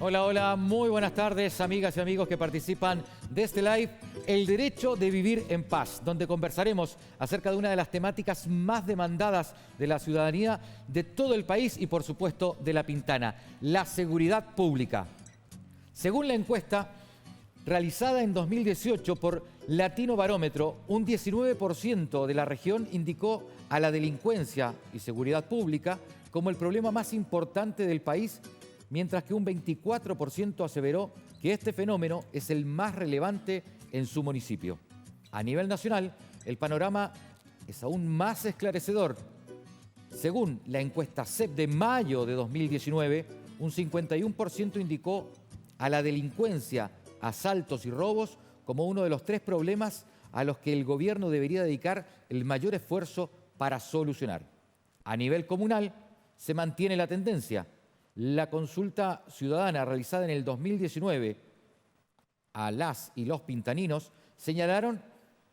Hola, hola, muy buenas tardes, amigas y amigos que participan de este live, El Derecho de Vivir en Paz, donde conversaremos acerca de una de las temáticas más demandadas de la ciudadanía de todo el país y, por supuesto, de La Pintana, la seguridad pública. Según la encuesta realizada en 2018 por Latino Barómetro, un 19% de la región indicó a la delincuencia y seguridad pública como el problema más importante del país, mientras que un 24% aseveró que este fenómeno es el más relevante en su municipio. A nivel nacional, el panorama es aún más esclarecedor. Según la encuesta CEP de mayo de 2019, un 51% indicó a la delincuencia, asaltos y robos como uno de los 3 problemas a los que el gobierno debería dedicar el mayor esfuerzo para solucionar. A nivel comunal, se mantiene la tendencia. La consulta ciudadana realizada en el 2019 a las y los pintaninos señalaron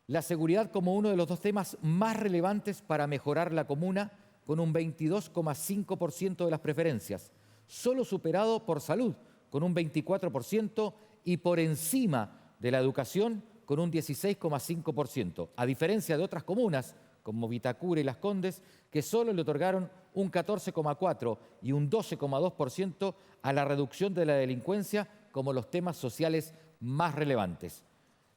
la seguridad como uno de los 2 temas más relevantes para mejorar la comuna, con un 22,5% de las preferencias, solo superado por salud, con un 24%, y por encima de la educación, con un 16,5%, a diferencia de otras comunas, como Vitacura y Las Condes, que solo le otorgaron un 14,4% y un 12,2% a la reducción de la delincuencia como los temas sociales más relevantes.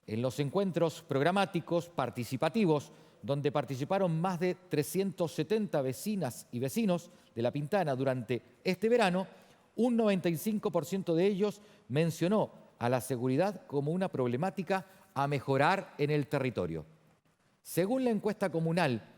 En los encuentros programáticos participativos, donde participaron más de 370 vecinas y vecinos de La Pintana durante este verano, un 95% de ellos mencionó a la seguridad como una problemática a mejorar en el territorio. Según la encuesta comunal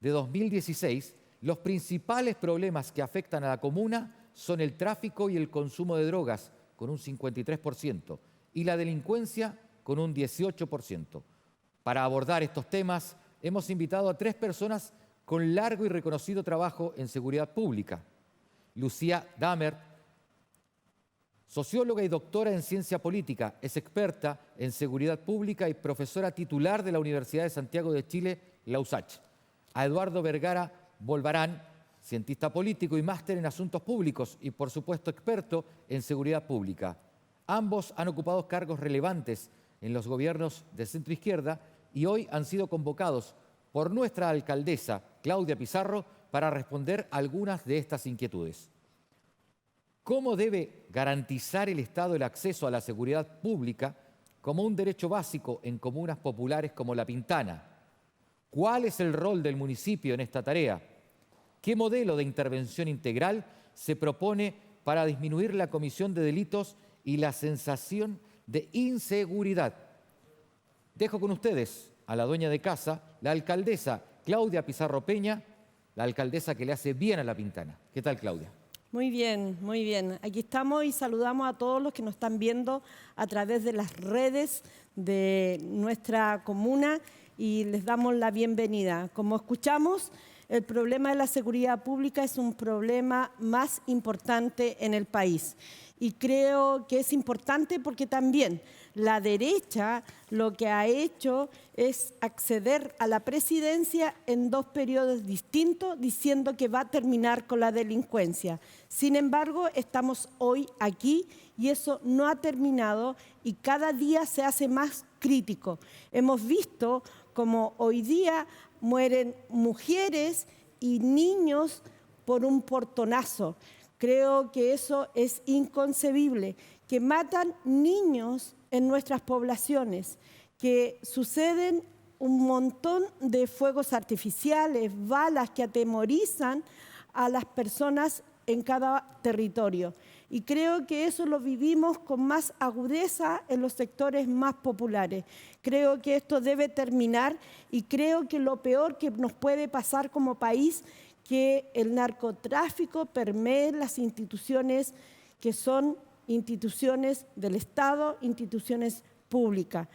de 2016, los principales problemas que afectan a la comuna son el tráfico y el consumo de drogas, con un 53%, y la delincuencia, con un 18%. Para abordar estos temas, hemos invitado a 3 personas con largo y reconocido trabajo en seguridad pública. Lucía Damer, socióloga y doctora en ciencia política, es experta en seguridad pública y profesora titular de la Universidad de Santiago de Chile, la USACH. A Eduardo Vergara Bolvarán, cientista político y máster en asuntos públicos y, por supuesto, experto en seguridad pública. Ambos han ocupado cargos relevantes en los gobiernos de centroizquierda y hoy han sido convocados por nuestra alcaldesa, Claudia Pizarro, para responder algunas de estas inquietudes. ¿Cómo debe garantizar el Estado el acceso a la seguridad pública como un derecho básico en comunas populares como La Pintana? ¿Cuál es el rol del municipio en esta tarea? ¿Qué modelo de intervención integral se propone para disminuir la comisión de delitos y la sensación de inseguridad? Dejo con ustedes a la dueña de casa, la alcaldesa Claudia Pizarro Peña, la alcaldesa que le hace bien a La Pintana. ¿Qué tal, Claudia? Muy bien, muy bien. Aquí estamos y saludamos a todos los que nos están viendo a través de las redes de nuestra comuna y les damos la bienvenida. Como escuchamos, el problema de la seguridad pública es un problema más importante en el país. Y creo que es importante porque también la derecha lo que ha hecho es acceder a la presidencia en 2 periodos distintos, diciendo que va a terminar con la delincuencia. Sin embargo, estamos hoy aquí y eso no ha terminado y cada día se hace más crítico. Hemos visto como hoy día mueren mujeres y niños por un portonazo. Creo que eso es inconcebible, que matan niños en nuestras poblaciones, que suceden un montón de fuegos artificiales, balas que atemorizan a las personas en cada territorio. Y creo que eso lo vivimos con más agudeza en los sectores más populares. Creo que esto debe terminar y creo que lo peor que nos puede pasar como país que el narcotráfico permee las instituciones que son instituciones del Estado, instituciones públicas.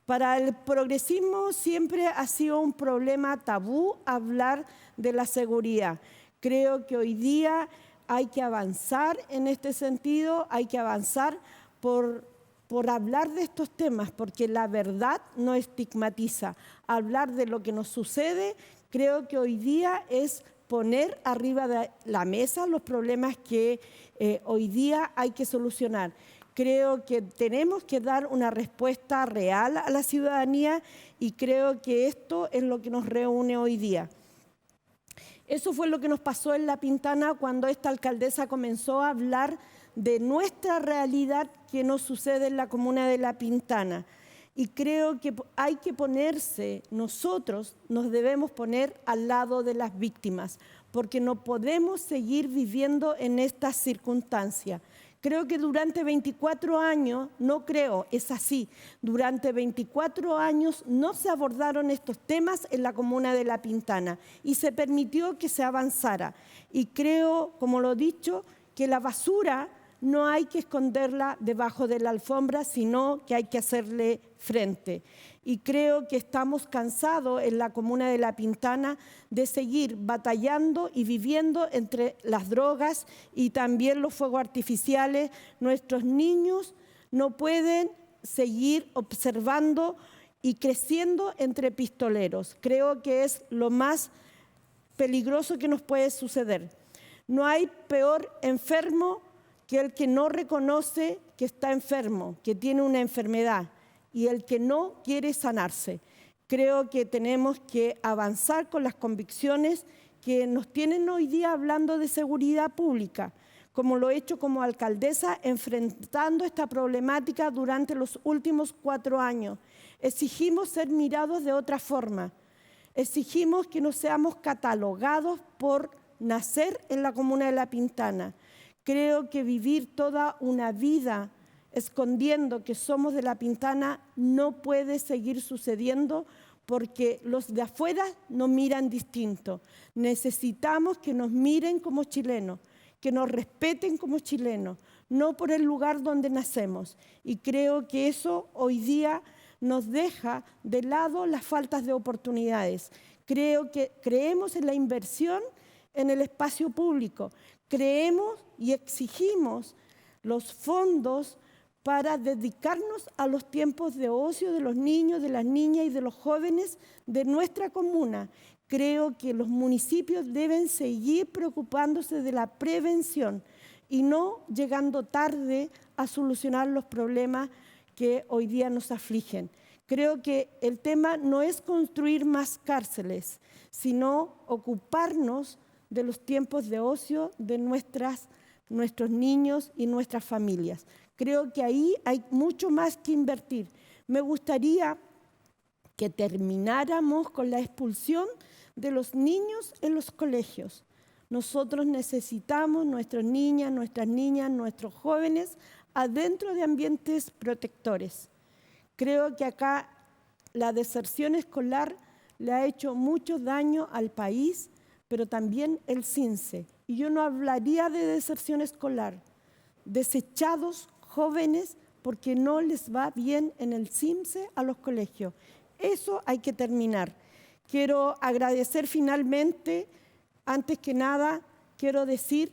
Para el progresismo siempre ha sido un problema tabú hablar de la seguridad. Creo que hoy día hay que avanzar en este sentido, hay que avanzar por hablar de estos temas, porque la verdad no estigmatiza. Hablar de lo que nos sucede, creo que hoy día es poner arriba de la mesa los problemas que hoy día hay que solucionar. Creo que tenemos que dar una respuesta real a la ciudadanía y creo que esto es lo que nos reúne hoy día. Eso fue lo que nos pasó en La Pintana cuando esta alcaldesa comenzó a hablar de nuestra realidad que nos sucede en la comuna de La Pintana. Y creo que hay que ponerse, nosotros nos debemos poner al lado de las víctimas, porque no podemos seguir viviendo en estas circunstancias. Creo que durante 24 años, no creo, es así, durante 24 años no se abordaron estos temas en la comuna de La Pintana y se permitió que se avanzara. Y creo, como lo he dicho, que la basura no hay que esconderla debajo de la alfombra, sino que hay que hacerle frente. Y creo que estamos cansados en la comuna de La Pintana de seguir batallando y viviendo entre las drogas y también los fuegos artificiales. Nuestros niños no pueden seguir observando y creciendo entre pistoleros. Creo que es lo más peligroso que nos puede suceder. No hay peor enfermo que el que no reconoce que está enfermo, que tiene una enfermedad y el que no quiere sanarse. Creo que tenemos que avanzar con las convicciones que nos tienen hoy día hablando de seguridad pública, como lo he hecho como alcaldesa, enfrentando esta problemática durante los últimos 4 años. Exigimos ser mirados de otra forma. Exigimos que no seamos catalogados por nacer en la comuna de La Pintana. Creo que vivir toda una vida escondiendo que somos de La Pintana no puede seguir sucediendo porque los de afuera nos miran distinto. Necesitamos que nos miren como chilenos, que nos respeten como chilenos, no por el lugar donde nacemos. Y creo que eso hoy día nos deja de lado las faltas de oportunidades. Creo que creemos en la inversión en el espacio público. Creemos y exigimos los fondos para dedicarnos a los tiempos de ocio de los niños, de las niñas y de los jóvenes de nuestra comuna. Creo que los municipios deben seguir preocupándose de la prevención y no llegando tarde a solucionar los problemas que hoy día nos afligen. Creo que el tema no es construir más cárceles, sino ocuparnos de los tiempos de ocio de nuestros niños y nuestras familias. Creo que ahí hay mucho más que invertir. Me gustaría que termináramos con la expulsión de los niños en los colegios. Nosotros necesitamos nuestras niñas, nuestros jóvenes adentro de ambientes protectores. Creo que acá la deserción escolar le ha hecho mucho daño al país, pero también el CINSE. Y yo no hablaría de deserción escolar, desechados jóvenes porque no les va bien en el CINSE a los colegios. Eso hay que terminar. Quiero agradecer finalmente, antes que nada, quiero decir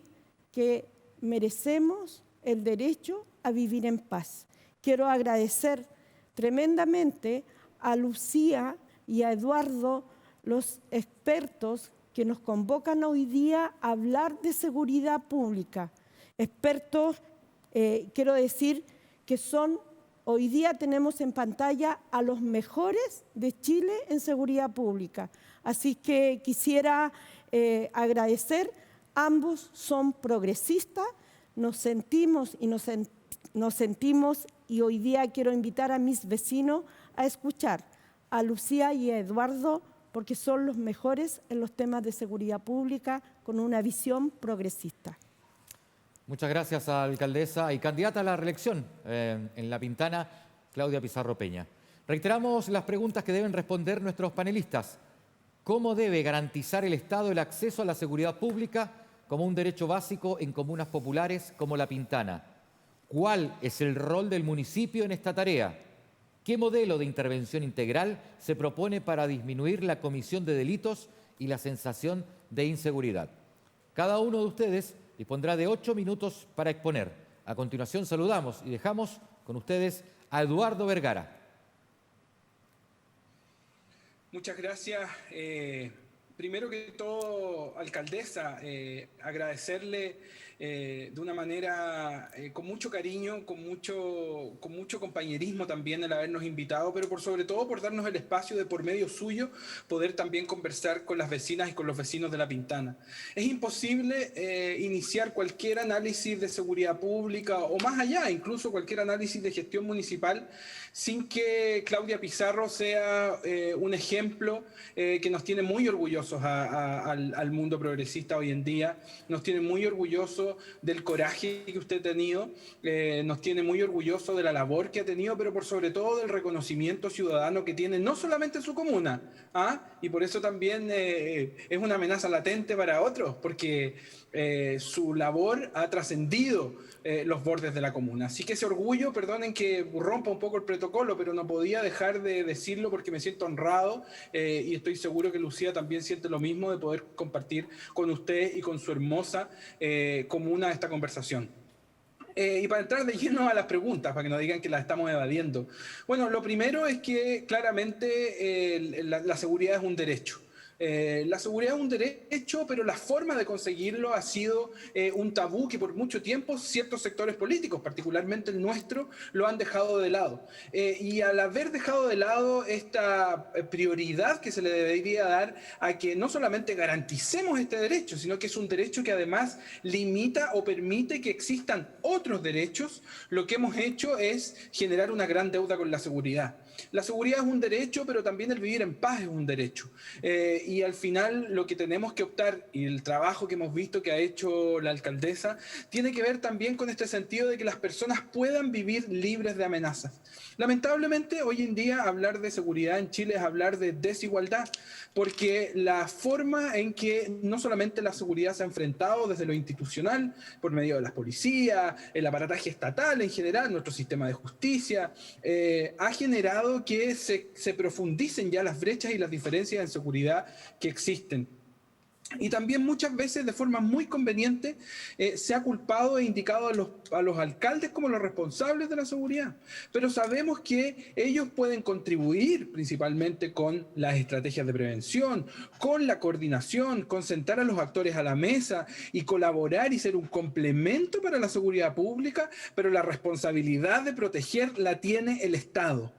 que merecemos el derecho a vivir en paz. Quiero agradecer tremendamente a Lucía y a Eduardo, los expertos que nos convocan hoy día a hablar de seguridad pública. Expertos, quiero decir que hoy día tenemos en pantalla a los mejores de Chile en seguridad pública. Así que quisiera agradecer, ambos son progresistas, nos sentimos y hoy día quiero invitar a mis vecinos a escuchar a Lucía y a Eduardo porque son los mejores en los temas de seguridad pública con una visión progresista. Muchas gracias, alcaldesa y candidata a la reelección en La Pintana, Claudia Pizarro Peña. Reiteramos las preguntas que deben responder nuestros panelistas. ¿Cómo debe garantizar el Estado el acceso a la seguridad pública como un derecho básico en comunas populares como La Pintana? ¿Cuál es el rol del municipio en esta tarea? ¿Qué modelo de intervención integral se propone para disminuir la comisión de delitos y la sensación de inseguridad? Cada uno de ustedes dispondrá de 8 minutos para exponer. A continuación saludamos y dejamos con ustedes a Eduardo Vergara. Muchas gracias, Primero que todo, alcaldesa, agradecerle de una manera con mucho cariño, con mucho compañerismo también el habernos invitado, pero por sobre todo por darnos el espacio de por medio suyo poder también conversar con las vecinas y con los vecinos de La Pintana. Es imposible iniciar cualquier análisis de seguridad pública o más allá, incluso cualquier análisis de gestión municipal, sin que Claudia Pizarro sea un ejemplo que nos tiene muy orgullosos al mundo progresista hoy en día, nos tiene muy orgullosos del coraje que usted ha tenido, nos tiene muy orgullosos de la labor que ha tenido, pero por sobre todo del reconocimiento ciudadano que tiene no solamente en su comuna, y por eso también es una amenaza latente para otros, porque su labor ha trascendido los bordes de la comuna. Así que ese orgullo, perdonen que rompa un poco el protocolo, pero no podía dejar de decirlo porque me siento honrado y estoy seguro que Lucía también siente lo mismo de poder compartir con usted y con su hermosa comuna esta conversación. Y para entrar de lleno a las preguntas, para que no digan que las estamos evadiendo. Bueno, lo primero es que claramente la seguridad es un derecho. La seguridad es un derecho, pero la forma de conseguirlo ha sido un tabú que por mucho tiempo ciertos sectores políticos, particularmente el nuestro, lo han dejado de lado. Y al haber dejado de lado esta prioridad que se le debería dar a que no solamente garanticemos este derecho, sino que es un derecho que además limita o permite que existan otros derechos, lo que hemos hecho es generar una gran deuda con la seguridad. La seguridad es un derecho, pero también el vivir en paz es un derecho. Y al final lo que tenemos que optar, y el trabajo que hemos visto que ha hecho la alcaldesa, tiene que ver también con este sentido de que las personas puedan vivir libres de amenazas. Lamentablemente, hoy en día hablar de seguridad en Chile es hablar de desigualdad, porque la forma en que no solamente la seguridad se ha enfrentado desde lo institucional, por medio de las policías, el aparataje estatal en general, nuestro sistema de justicia, ha generado que se profundicen ya las brechas y las diferencias en seguridad que existen. Y también muchas veces de forma muy conveniente se ha culpado e indicado a los alcaldes como los responsables de la seguridad. Pero sabemos que ellos pueden contribuir principalmente con las estrategias de prevención, con la coordinación, con sentar a los actores a la mesa y colaborar y ser un complemento para la seguridad pública, pero la responsabilidad de proteger la tiene el Estado.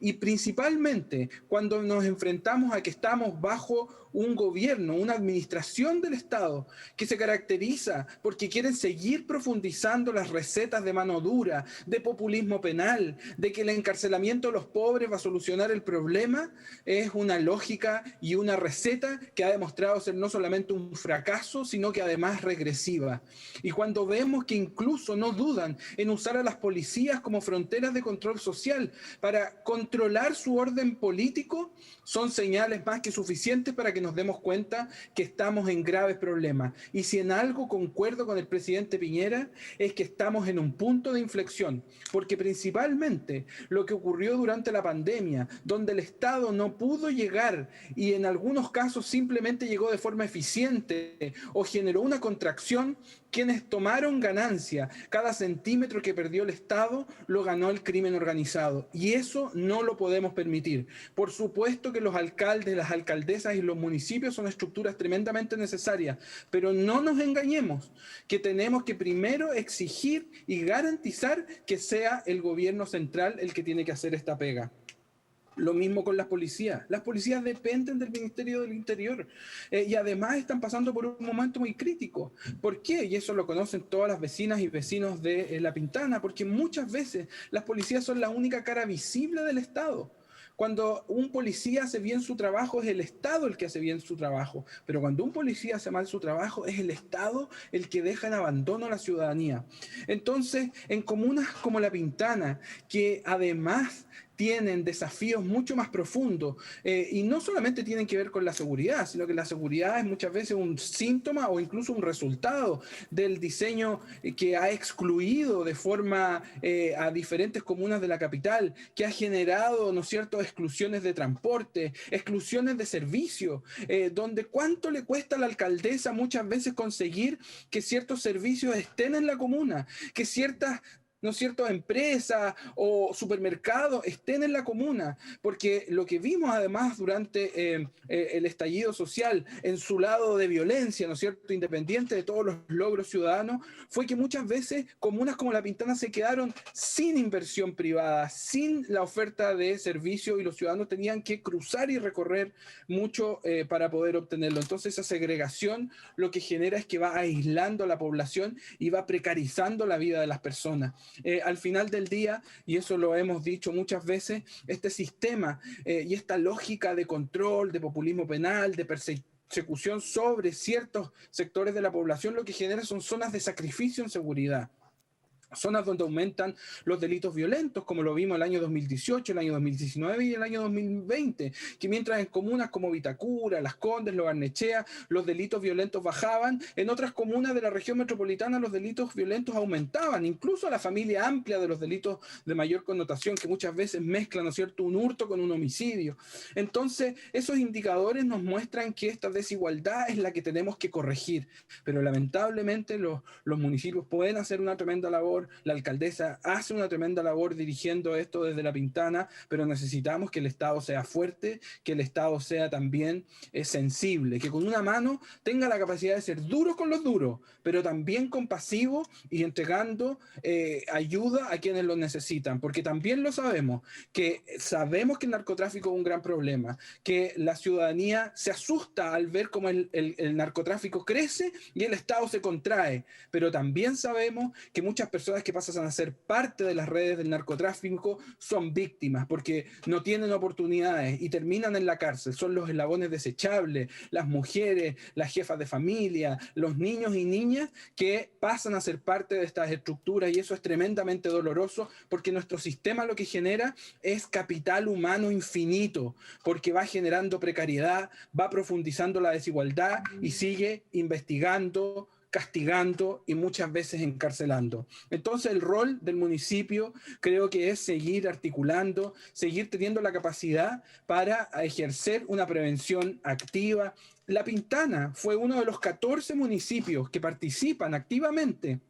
Y principalmente cuando nos enfrentamos a que estamos bajo un gobierno, una administración del Estado que se caracteriza porque quieren seguir profundizando las recetas de mano dura, de populismo penal, de que el encarcelamiento de los pobres va a solucionar el problema, es una lógica y una receta que ha demostrado ser no solamente un fracaso, sino que además regresiva. Y cuando vemos que incluso no dudan en usar a las policías como fronteras de control social para controlar su orden político, son señales más que suficientes para que nos demos cuenta que estamos en graves problemas. Y si en algo concuerdo con el presidente Piñera, es que estamos en un punto de inflexión, porque principalmente lo que ocurrió durante la pandemia, donde el Estado no pudo llegar y en algunos casos simplemente llegó de forma eficiente o generó una contracción, quienes tomaron ganancia, cada centímetro que perdió el Estado lo ganó el crimen organizado. Y eso no lo podemos permitir. Por supuesto que los alcaldes, las alcaldesas y los municipios son estructuras tremendamente necesarias, pero no nos engañemos, que tenemos que primero exigir y garantizar que sea el gobierno central el que tiene que hacer esta pega. Lo mismo con las policías. Las policías dependen del Ministerio del Interior y además están pasando por un momento muy crítico. ¿Por qué? Y eso lo conocen todas las vecinas y vecinos de La Pintana, porque muchas veces las policías son la única cara visible del Estado. Cuando un policía hace bien su trabajo, es el Estado el que hace bien su trabajo. Pero cuando un policía hace mal su trabajo, es el Estado el que deja en abandono a la ciudadanía. Entonces, en comunas como La Pintana, que además tienen desafíos mucho más profundos y no solamente tienen que ver con la seguridad, sino que la seguridad es muchas veces un síntoma o incluso un resultado del diseño que ha excluido de forma a diferentes comunas de la capital, que ha generado, ¿no es cierto?, exclusiones de transporte, exclusiones de servicio, donde cuánto le cuesta a la alcaldesa muchas veces conseguir que ciertos servicios estén en la comuna, que ciertas ¿no es cierto?, empresas o supermercados estén en la comuna, porque lo que vimos además durante el estallido social en su lado de violencia, ¿no es cierto?, independiente de todos los logros ciudadanos, fue que muchas veces comunas como La Pintana se quedaron sin inversión privada, sin la oferta de servicio, y los ciudadanos tenían que cruzar y recorrer mucho para poder obtenerlo. Entonces esa segregación lo que genera es que va aislando a la población y va precarizando la vida de las personas. Al final del día, y eso lo hemos dicho muchas veces, este sistema y esta lógica de control, de populismo penal, de persecución sobre ciertos sectores de la población, lo que genera son zonas de sacrificio en seguridad. Zonas donde aumentan los delitos violentos, como lo vimos el año 2018, el año 2019 y el año 2020, que mientras en comunas como Vitacura, Las Condes, Lo Barnechea, los delitos violentos bajaban, en otras comunas de la región metropolitana los delitos violentos aumentaban, incluso la familia amplia de los delitos de mayor connotación, que muchas veces mezclan, ¿no es cierto?, un hurto con un homicidio. Entonces, esos indicadores nos muestran que esta desigualdad es la que tenemos que corregir, pero lamentablemente los municipios pueden hacer una tremenda labor. La alcaldesa hace una tremenda labor dirigiendo esto desde La Pintana, pero necesitamos que el Estado sea fuerte, que el Estado sea también sensible, que con una mano tenga la capacidad de ser duro con los duros, pero también compasivo y entregando ayuda a quienes lo necesitan, porque también lo sabemos que el narcotráfico es un gran problema, que la ciudadanía se asusta al ver cómo el narcotráfico crece y el Estado se contrae, pero también sabemos que muchas personas que pasan a ser parte de las redes del narcotráfico son víctimas porque no tienen oportunidades y terminan en la cárcel. Son los eslabones desechables, las mujeres, las jefas de familia, los niños y niñas que pasan a ser parte de estas estructuras, y eso es tremendamente doloroso porque nuestro sistema lo que genera es capital humano infinito, porque va generando precariedad, va profundizando la desigualdad y sigue investigando, castigando y muchas veces encarcelando. Entonces el rol del municipio creo que es seguir articulando, seguir teniendo la capacidad para ejercer una prevención activa. La Pintana fue uno de los 14 municipios que participan activamente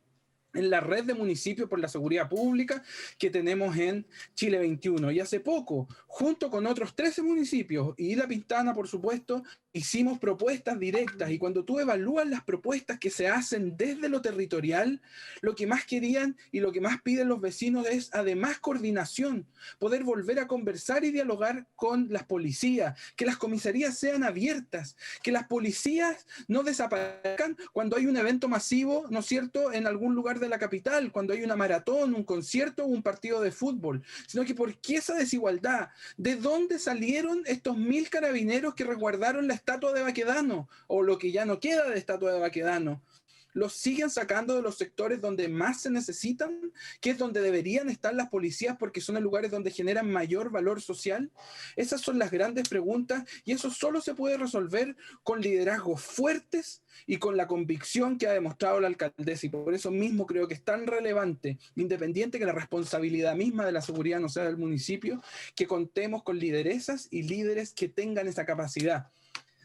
en la red de municipios por la seguridad pública que tenemos en Chile 21. Y hace poco, junto con otros 13 municipios y La Pintana, por supuesto, hicimos propuestas directas, y cuando tú evalúas las propuestas que se hacen desde lo territorial, lo que más querían y lo que más piden los vecinos es además coordinación, poder volver a conversar y dialogar con las policías, que las comisarías sean abiertas, que las policías no desaparezcan cuando hay un evento masivo, ¿no es cierto?, en algún lugar de la capital, cuando hay una maratón, un concierto o un partido de fútbol, sino que ¿por qué esa desigualdad? ¿De dónde salieron estos 1000 carabineros que resguardaron la estatua de Baquedano, o lo que ya no queda de estatua de Baquedano? Los siguen sacando de los sectores donde más se necesitan, que es donde deberían estar las policías porque son los lugares donde generan mayor valor social. Esas son las grandes preguntas, y eso solo se puede resolver con liderazgos fuertes y con la convicción que ha demostrado la alcaldesa, y por eso mismo creo que es tan relevante, independiente que la responsabilidad misma de la seguridad no sea del municipio, que contemos con lideresas y líderes que tengan esa capacidad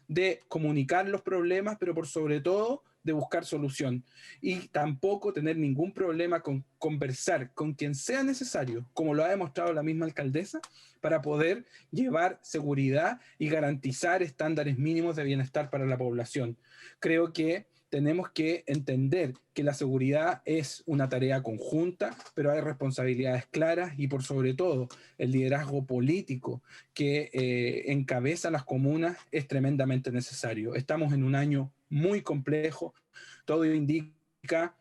de comunicar los problemas, pero por sobre todo de buscar solución, y tampoco tener ningún problema con conversar con quien sea necesario, como lo ha demostrado la misma alcaldesa, para poder llevar seguridad y garantizar estándares mínimos de bienestar para la población. Creo que tenemos que entender que la seguridad es una tarea conjunta, pero hay responsabilidades claras, y por sobre todo el liderazgo político que encabeza las comunas es tremendamente necesario. Estamos en un año muy complejo, todo indica,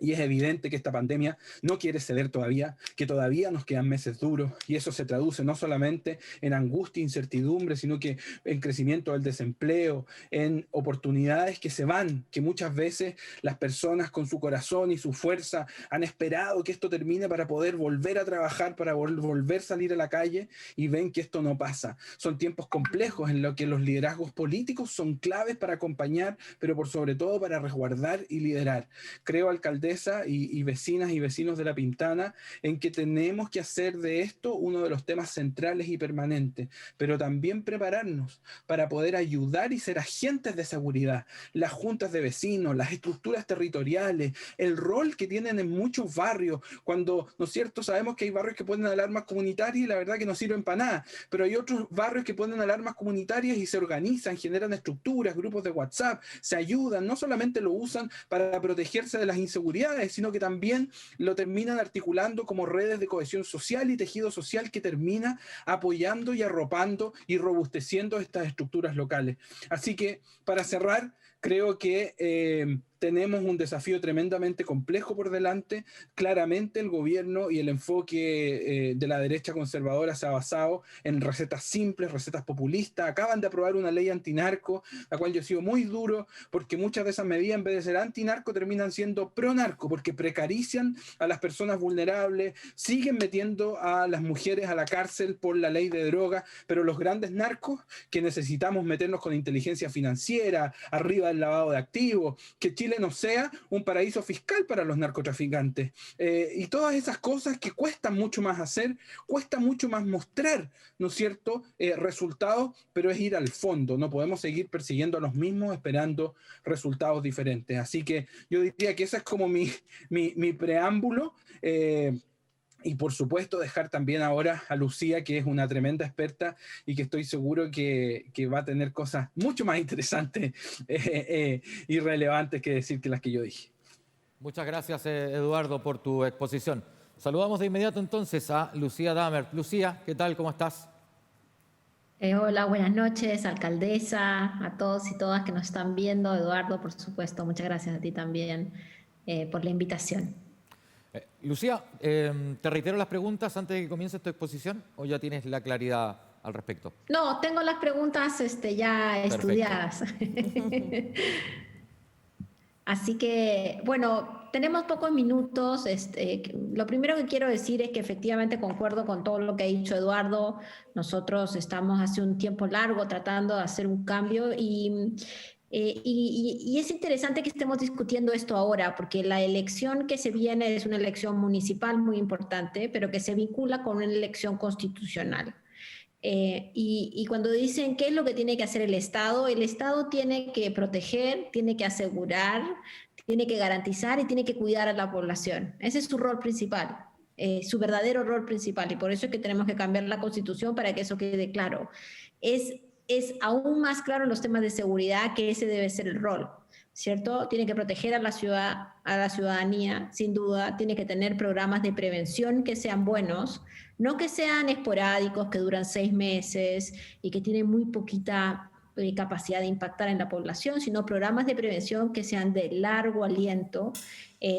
y es evidente que esta pandemia no quiere ceder todavía, que todavía nos quedan meses duros, y eso se traduce no solamente en angustia e incertidumbre, sino que en crecimiento del desempleo, en oportunidades que se van, que muchas veces las personas con su corazón y su fuerza han esperado que esto termine para poder volver a trabajar, para volver a salir a la calle, y ven que esto no pasa. Son tiempos complejos en los que los liderazgos políticos son claves para acompañar, pero por sobre todo para resguardar y liderar. Creo, alcaldesa, alcaldesa y vecinas y vecinos de La Pintana, en que tenemos que hacer de esto uno de los temas centrales y permanentes, pero también prepararnos para poder ayudar y ser agentes de seguridad. Las juntas de vecinos, las estructuras territoriales, el rol que tienen en muchos barrios, cuando, ¿no es cierto?, sabemos que hay barrios que ponen alarmas comunitarias y la verdad que no sirven para nada, pero hay otros barrios que ponen alarmas comunitarias y se organizan, generan estructuras, grupos de WhatsApp, se ayudan, no solamente lo usan para protegerse de las inseguridades, sino que también lo terminan articulando como redes de cohesión social y tejido social que termina apoyando y arropando y robusteciendo estas estructuras locales. Así que, para cerrar, creo que tenemos un desafío tremendamente complejo por delante. Claramente el gobierno y el enfoque de la derecha conservadora se ha basado en recetas simples, recetas populistas. Acaban de aprobar una ley antinarco, la cual yo he sido muy duro, porque muchas de esas medidas, en vez de ser antinarco, terminan siendo pro-narco, porque precarician a las personas vulnerables, siguen metiendo a las mujeres a la cárcel por la ley de drogas, pero los grandes narcos, que necesitamos meternos con inteligencia financiera, arriba del lavado de activos, que Chile no sea un paraíso fiscal para los narcotraficantes. Y todas esas cosas que cuestan mucho más hacer, cuesta mucho más mostrar, ¿no es cierto?, resultados, pero es ir al fondo. No podemos seguir persiguiendo a los mismos esperando resultados diferentes. Así que yo diría que ese es como mi preámbulo. Y por supuesto dejar también ahora a Lucía, que es una tremenda experta y que estoy seguro que va a tener cosas mucho más interesantes y relevantes que decir que las que yo dije. Muchas gracias, Eduardo, por tu exposición. Saludamos de inmediato entonces a Lucía Dammert. Lucía, ¿qué tal? ¿Cómo estás? Hola, buenas noches, alcaldesa, a todos y todas que nos están viendo. Eduardo, por supuesto, muchas gracias a ti también por la invitación. Lucía, ¿te reitero las preguntas antes de que comience tu exposición o ya tienes la claridad al respecto? No, tengo las preguntas ya Perfecto. estudiadas. Así que, bueno, tenemos pocos minutos. Lo primero que quiero decir es que efectivamente concuerdo con todo lo que ha dicho Eduardo. Nosotros estamos hace un tiempo largo tratando de hacer un cambio y es interesante que estemos discutiendo esto ahora, porque la elección que se viene es una elección municipal muy importante, pero que se vincula con una elección constitucional. Y cuando dicen qué es lo que tiene que hacer el Estado tiene que proteger, tiene que asegurar, tiene que garantizar y tiene que cuidar a la población. Ese es su rol principal, su verdadero rol principal, y por eso es que tenemos que cambiar la Constitución para que eso quede claro. Es aún más claro en los temas de seguridad que ese debe ser el rol, ¿cierto? Tiene que proteger a la ciudadanía, sin duda, tiene que tener programas de prevención que sean buenos, no que sean esporádicos, que duran 6 meses y que tienen muy poquita capacidad de impactar en la población, sino programas de prevención que sean de largo aliento,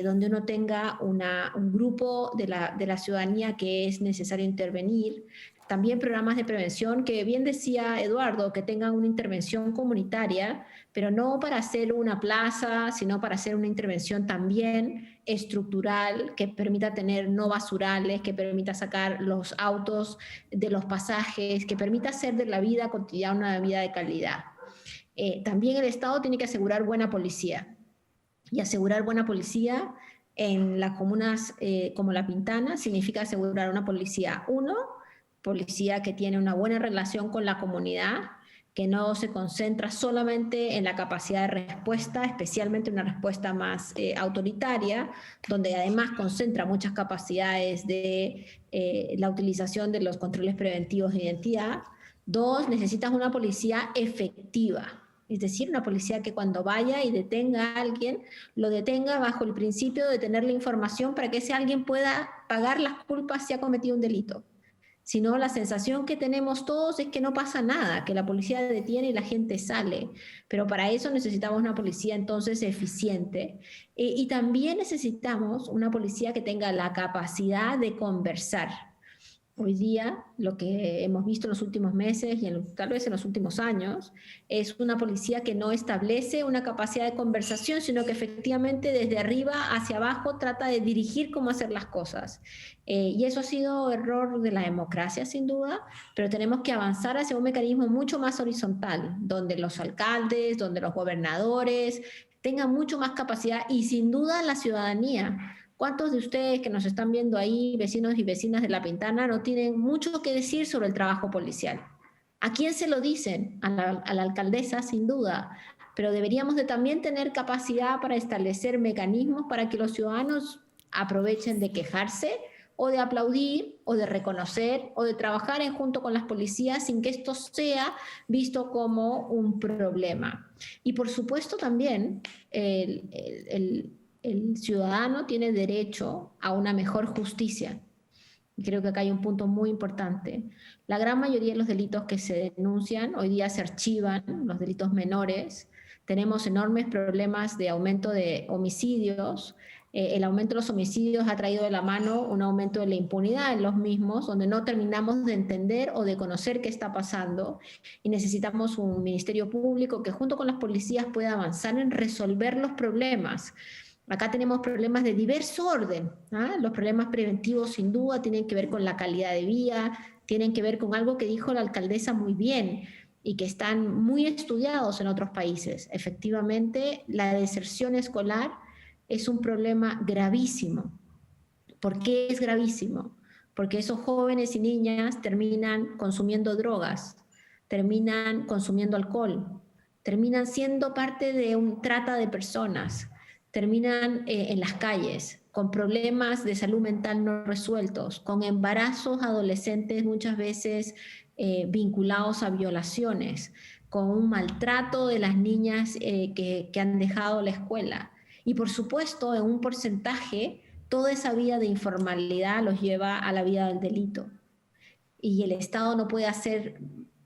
donde uno tenga un grupo de la ciudadanía que es necesario intervenir. También programas de prevención que, bien decía Eduardo, que tengan una intervención comunitaria, pero no para hacer una plaza, sino para hacer una intervención también estructural que permita tener no basurales, que permita sacar los autos de los pasajes, que permita hacer de la vida cotidiana una vida de calidad. También el Estado tiene que asegurar buena policía. Y asegurar buena policía en las comunas como La Pintana significa asegurar una policía, policía que tiene una buena relación con la comunidad, que no se concentra solamente en la capacidad de respuesta, especialmente una respuesta más autoritaria, donde además concentra muchas capacidades de la utilización de los controles preventivos de identidad. 2, necesitas una policía efectiva, es decir, una policía que cuando vaya y detenga a alguien, lo detenga bajo el principio de tener la información para que ese alguien pueda pagar las culpas si ha cometido un delito. Sino la sensación que tenemos todos es que no pasa nada, que la policía detiene y la gente sale. Pero para eso necesitamos una policía entonces eficiente. Y también necesitamos una policía que tenga la capacidad de conversar. Hoy día, lo que hemos visto en los últimos meses y tal vez en los últimos años, es una policía que no establece una capacidad de conversación, sino que efectivamente desde arriba hacia abajo trata de dirigir cómo hacer las cosas. Y eso ha sido error de la democracia, sin duda, pero tenemos que avanzar hacia un mecanismo mucho más horizontal, donde los alcaldes, donde los gobernadores tenga mucho más capacidad y sin duda la ciudadanía. ¿Cuántos de ustedes que nos están viendo ahí, vecinos y vecinas de La Pintana, no tienen mucho que decir sobre el trabajo policial? ¿A quién se lo dicen? A la alcaldesa, sin duda, pero deberíamos de también tener capacidad para establecer mecanismos para que los ciudadanos aprovechen de quejarse o de aplaudir o de reconocer o de trabajar en junto con las policías sin que esto sea visto como un problema. Y por supuesto también el ciudadano tiene derecho a una mejor justicia. Y creo que acá hay un punto muy importante. La gran mayoría de los delitos que se denuncian hoy día se archivan, los delitos menores. Tenemos enormes problemas de aumento de homicidios. El aumento de los homicidios ha traído de la mano un aumento de la impunidad en los mismos, donde no terminamos de entender o de conocer qué está pasando. Y necesitamos un ministerio público que junto con las policías pueda avanzar en resolver los problemas. Acá tenemos problemas de diverso orden, ¿ah? Los problemas preventivos sin duda tienen que ver con la calidad de vida, tienen que ver con algo que dijo la alcaldesa muy bien y que están muy estudiados en otros países. Efectivamente, la deserción escolar es un problema gravísimo. ¿Por qué es gravísimo? Porque esos jóvenes y niñas terminan consumiendo drogas, terminan consumiendo alcohol, terminan siendo parte de un trata de personas, terminan en las calles, con problemas de salud mental no resueltos, con embarazos adolescentes muchas veces vinculados a violaciones, con un maltrato de las niñas que han dejado la escuela. Y por supuesto, en un porcentaje, toda esa vida de informalidad los lleva a la vida del delito. Y el Estado no puede hacer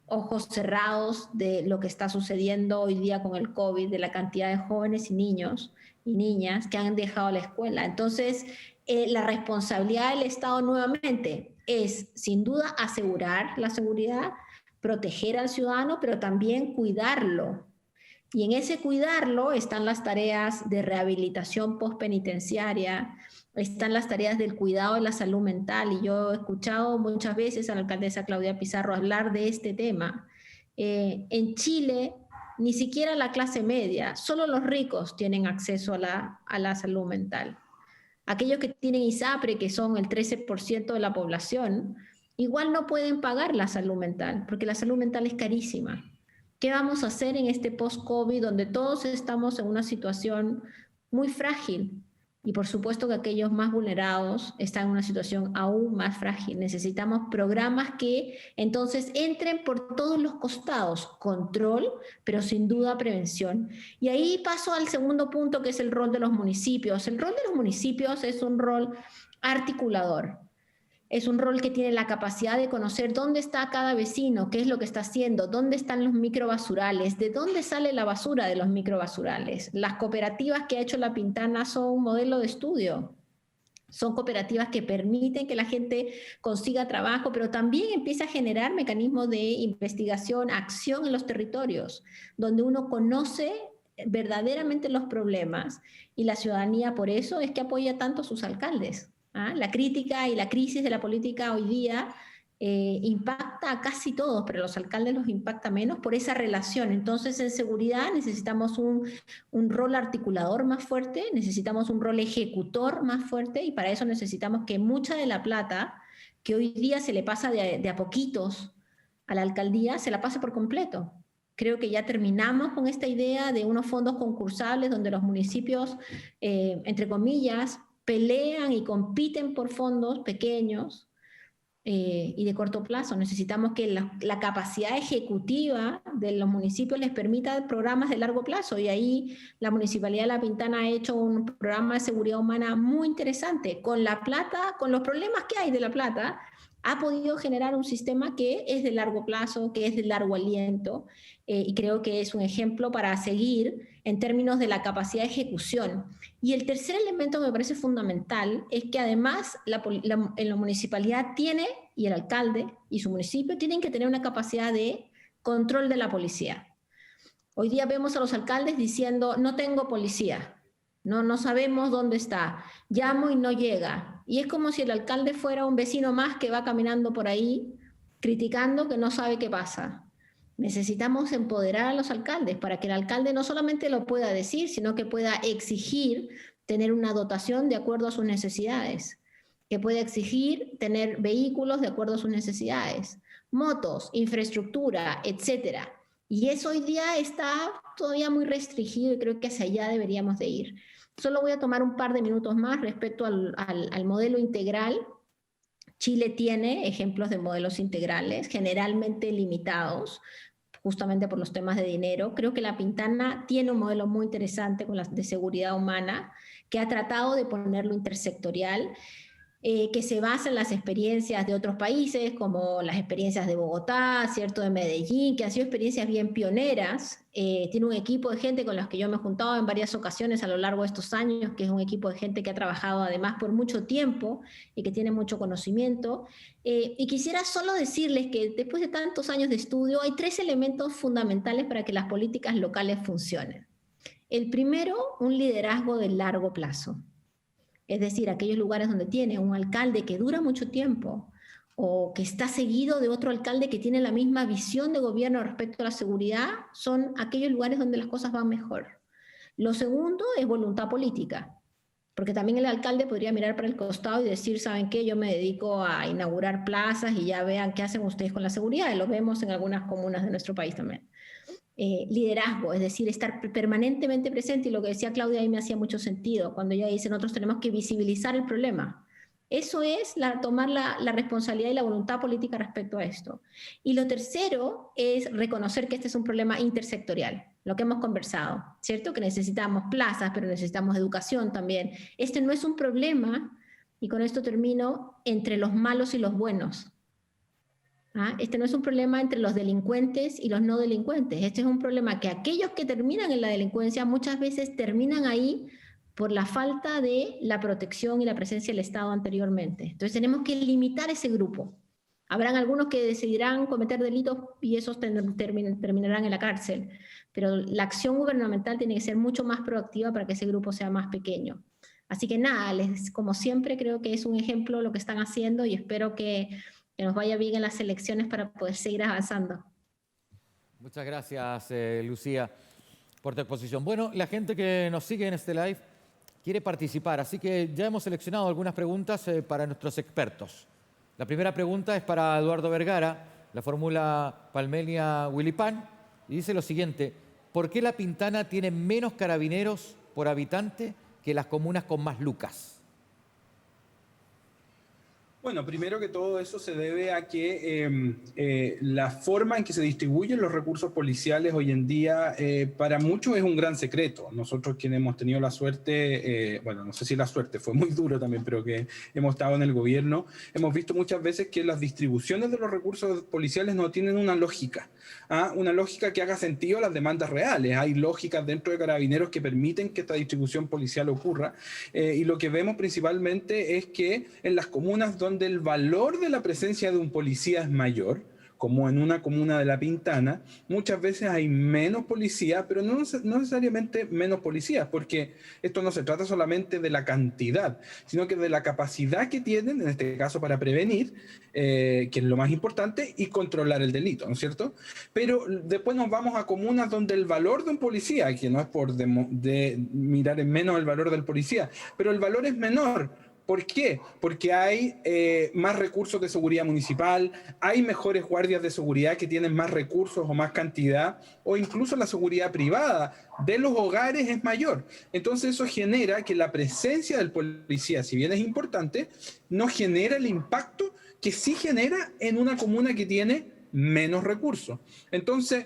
ojos cerrados de lo que está sucediendo hoy día con el COVID, de la cantidad de jóvenes y niños y niñas que han dejado la escuela. Entonces, la responsabilidad del Estado nuevamente es, sin duda, asegurar la seguridad, proteger al ciudadano, pero también cuidarlo. Y en ese cuidarlo están las tareas de rehabilitación postpenitenciaria, están las tareas del cuidado de la salud mental. Y yo he escuchado muchas veces a la alcaldesa Claudia Pizarro hablar de este tema. En Chile, ni siquiera la clase media, solo los ricos tienen acceso a la salud mental. Aquellos que tienen ISAPRE, que son el 13% de la población, igual no pueden pagar la salud mental, porque la salud mental es carísima. ¿Qué vamos a hacer en este post-COVID donde todos estamos en una situación muy frágil? Y por supuesto que aquellos más vulnerados están en una situación aún más frágil. Necesitamos programas que entonces entren por todos los costados, control, pero sin duda prevención. Y ahí paso al segundo punto, que es el rol de los municipios. El rol de los municipios es un rol articulador. Es un rol que tiene la capacidad de conocer dónde está cada vecino, qué es lo que está haciendo, dónde están los microbasurales, de dónde sale la basura de los microbasurales. Las cooperativas que ha hecho La Pintana son un modelo de estudio. Son cooperativas que permiten que la gente consiga trabajo, pero también empieza a generar mecanismos de investigación, acción en los territorios, donde uno conoce verdaderamente los problemas y la ciudadanía por eso es que apoya tanto a sus alcaldes. La crítica y la crisis de la política hoy día impacta a casi todos, pero a los alcaldes los impacta menos por esa relación. Entonces, en seguridad necesitamos un rol articulador más fuerte, necesitamos un rol ejecutor más fuerte, y para eso necesitamos que mucha de la plata que hoy día se le pasa de a poquitos a la alcaldía, se la pase por completo. Creo que ya terminamos con esta idea de unos fondos concursables donde los municipios, entre comillas, pelean y compiten por fondos pequeños y de corto plazo. Necesitamos que la capacidad ejecutiva de los municipios les permita programas de largo plazo, y ahí la Municipalidad de La Pintana ha hecho un programa de seguridad humana muy interesante. Con la plata, con los problemas que hay de la plata, ha podido generar un sistema que es de largo plazo, que es de largo aliento, y creo que es un ejemplo para seguir en términos de la capacidad de ejecución. Y el tercer elemento que me parece fundamental es que además la municipalidad tiene, y el alcalde y su municipio tienen que tener una capacidad de control de la policía. Hoy día vemos a los alcaldes diciendo, no tengo policía, no sabemos dónde está, llamo y no llega. Y es como si el alcalde fuera un vecino más que va caminando por ahí criticando que no sabe qué pasa. Necesitamos empoderar a los alcaldes para que el alcalde no solamente lo pueda decir, sino que pueda exigir tener una dotación de acuerdo a sus necesidades, que pueda exigir tener vehículos de acuerdo a sus necesidades, motos, infraestructura, etcétera. Y eso hoy día está todavía muy restringido y creo que hacia allá deberíamos de ir. Solo voy a tomar un par de minutos más respecto al modelo integral. Chile tiene ejemplos de modelos integrales, generalmente limitados, justamente por los temas de dinero. Creo que La Pintana tiene un modelo muy interesante de seguridad humana, que ha tratado de ponerlo intersectorial, que se basa en las experiencias de otros países, como las experiencias de Bogotá, ¿cierto?, de Medellín, que han sido experiencias bien pioneras. Tiene un equipo de gente con los que yo me he juntado en varias ocasiones a lo largo de estos años, que es un equipo de gente que ha trabajado además por mucho tiempo y que tiene mucho conocimiento. Y quisiera solo decirles que después de tantos años de estudio hay 3 elementos fundamentales para que las políticas locales funcionen. El primero, un liderazgo de largo plazo. Es decir, aquellos lugares donde tiene un alcalde que dura mucho tiempo o que está seguido de otro alcalde que tiene la misma visión de gobierno respecto a la seguridad, son aquellos lugares donde las cosas van mejor. Lo segundo es voluntad política, porque también el alcalde podría mirar para el costado y decir, ¿saben qué? Yo me dedico a inaugurar plazas y ya vean qué hacen ustedes con la seguridad, y lo vemos en algunas comunas de nuestro país también. Liderazgo, es decir, estar permanentemente presente, y lo que decía Claudia ahí me hacía mucho sentido, cuando ella dice, nosotros tenemos que visibilizar el problema. Eso es tomar la responsabilidad y la voluntad política respecto a esto. Y lo tercero es reconocer que este es un problema intersectorial, lo que hemos conversado, ¿cierto? Que necesitamos plazas, pero necesitamos educación también. Este no es un problema, y con esto termino, entre los malos y los buenos. Este no es un problema entre los delincuentes y los no delincuentes. Este es un problema que aquellos que terminan en la delincuencia muchas veces terminan ahí por la falta de la protección y la presencia del Estado anteriormente. Entonces tenemos que limitar ese grupo. Habrán algunos que decidirán cometer delitos y esos terminarán en la cárcel, pero la acción gubernamental tiene que ser mucho más proactiva para que ese grupo sea más pequeño. Así que nada, como siempre creo que es un ejemplo lo que están haciendo, y espero que nos vaya bien en las elecciones para poder seguir avanzando. Muchas gracias, Lucía, por tu exposición. Bueno, la gente que nos sigue en este live quiere participar, así que ya hemos seleccionado algunas preguntas para nuestros expertos. La primera pregunta es para Eduardo Vergara, la fórmula Palmenia Huilipán, y dice lo siguiente: ¿por qué La Pintana tiene menos carabineros por habitante que las comunas con más lucas? Bueno, primero que todo eso se debe a que la forma en que se distribuyen los recursos policiales hoy en día para muchos es un gran secreto. Nosotros quienes hemos tenido la suerte, bueno, no sé si la suerte, fue muy duro también, pero que hemos estado en el gobierno, hemos visto muchas veces que las distribuciones de los recursos policiales no tienen una lógica que haga sentido a las demandas reales. Hay lógicas dentro de Carabineros que permiten que esta distribución policial ocurra, y lo que vemos principalmente es que en las comunas donde el valor de la presencia de un policía es mayor, como en una comuna de La Pintana, muchas veces hay menos policía, pero no necesariamente menos policías, porque esto no se trata solamente de la cantidad, sino que de la capacidad que tienen, en este caso para prevenir, que es lo más importante, y controlar el delito, ¿no es cierto? Pero después nos vamos a comunas donde el valor de un policía, que no es por de mirar en menos el valor del policía, pero el valor es menor. ¿Por qué? Porque hay más recursos de seguridad municipal, hay mejores guardias de seguridad que tienen más recursos o más cantidad, o incluso la seguridad privada de los hogares es mayor. Entonces eso genera que la presencia del policía, si bien es importante, no genera el impacto que sí genera en una comuna que tiene menos recursos. Entonces,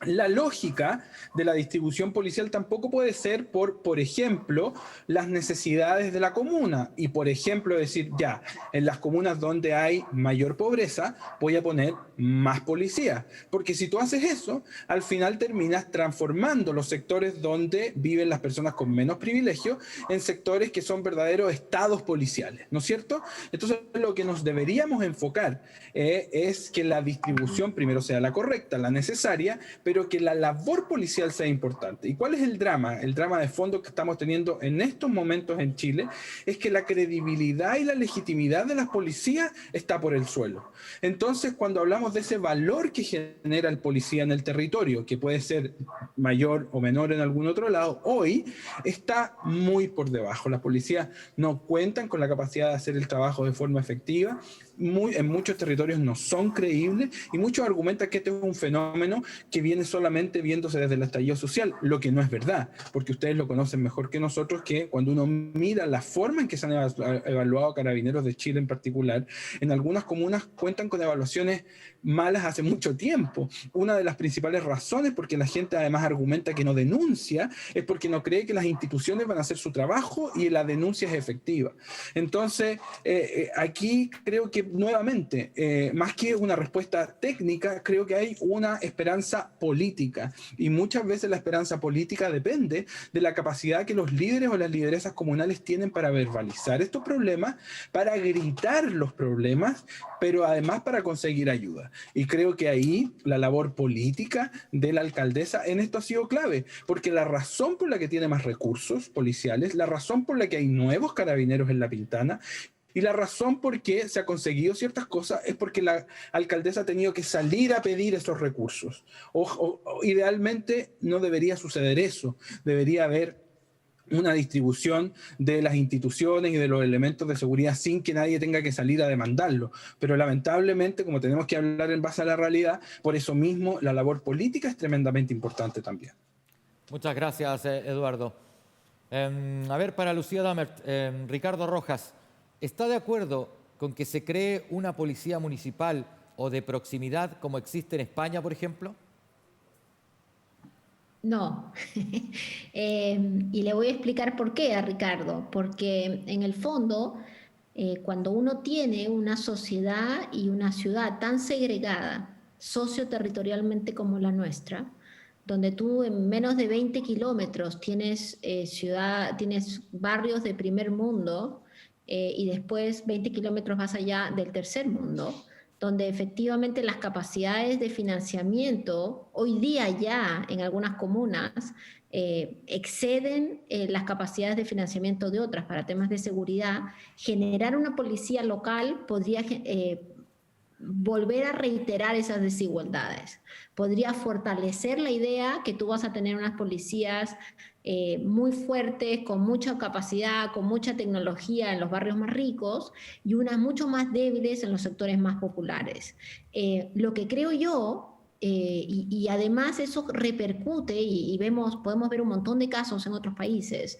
la lógica de la distribución policial tampoco puede ser por ejemplo, las necesidades de la comuna. Y, por ejemplo, decir, ya, en las comunas donde hay mayor pobreza, voy a poner más policías. Porque si tú haces eso, al final terminas transformando los sectores donde viven las personas con menos privilegios en sectores que son verdaderos estados policiales, ¿no es cierto? Entonces, lo que nos deberíamos enfocar es que la distribución primero sea la correcta, la necesaria, pero que la labor policial social sea importante. ¿Y cuál es el drama? El drama de fondo que estamos teniendo en estos momentos en Chile es que la credibilidad y la legitimidad de las policías está por el suelo. Entonces, cuando hablamos de ese valor que genera el policía en el territorio, que puede ser mayor o menor en algún otro lado, hoy está muy por debajo. Las policías no cuentan con la capacidad de hacer el trabajo de forma efectiva. En muchos territorios no son creíbles y muchos argumentan que este es un fenómeno que viene solamente viéndose desde el estallido social, lo que no es verdad, porque ustedes lo conocen mejor que nosotros, que cuando uno mira la forma en que se han evaluado Carabineros de Chile en particular, en algunas comunas cuentan con evaluaciones malas hace mucho tiempo. Una de las principales razones por que la gente además argumenta que no denuncia es porque no cree que las instituciones van a hacer su trabajo y la denuncia es efectiva. Entonces, aquí creo que nuevamente, más que una respuesta técnica, creo que hay una esperanza política y muchas veces la esperanza política depende de la capacidad que los líderes o las lideresas comunales tienen para verbalizar estos problemas, para gritar los problemas, pero además para conseguir ayuda. Y creo que ahí la labor política de la alcaldesa en esto ha sido clave, porque la razón por la que tiene más recursos policiales, la razón por la que hay nuevos carabineros en La Pintana, y la razón por qué se ha conseguido ciertas cosas es porque la alcaldesa ha tenido que salir a pedir esos recursos. Idealmente no debería suceder eso, debería haber una distribución de las instituciones y de los elementos de seguridad sin que nadie tenga que salir a demandarlo. Pero lamentablemente, como tenemos que hablar en base a la realidad, por eso mismo la labor política es tremendamente importante también. Muchas gracias, Eduardo. A ver, para Lucía Dammert, Ricardo Rojas, ¿está de acuerdo con que se cree una policía municipal o de proximidad como existe en España, por ejemplo? No. Y le voy a explicar por qué a Ricardo. Porque en el fondo, cuando uno tiene una sociedad y una ciudad tan segregada, socioterritorialmente como la nuestra, donde tú en menos de 20 kilómetros tienes tienes barrios de primer mundo, y después 20 kilómetros más allá del tercer mundo, donde efectivamente las capacidades de financiamiento hoy día ya en algunas comunas exceden las capacidades de financiamiento de otras para temas de seguridad. Generar una policía local podría volver a reiterar esas desigualdades. Podría fortalecer la idea que tú vas a tener unas policías muy fuertes, con mucha capacidad, con mucha tecnología en los barrios más ricos y unas mucho más débiles en los sectores más populares. Lo que creo yo, y además eso repercute, y podemos ver un montón de casos en otros países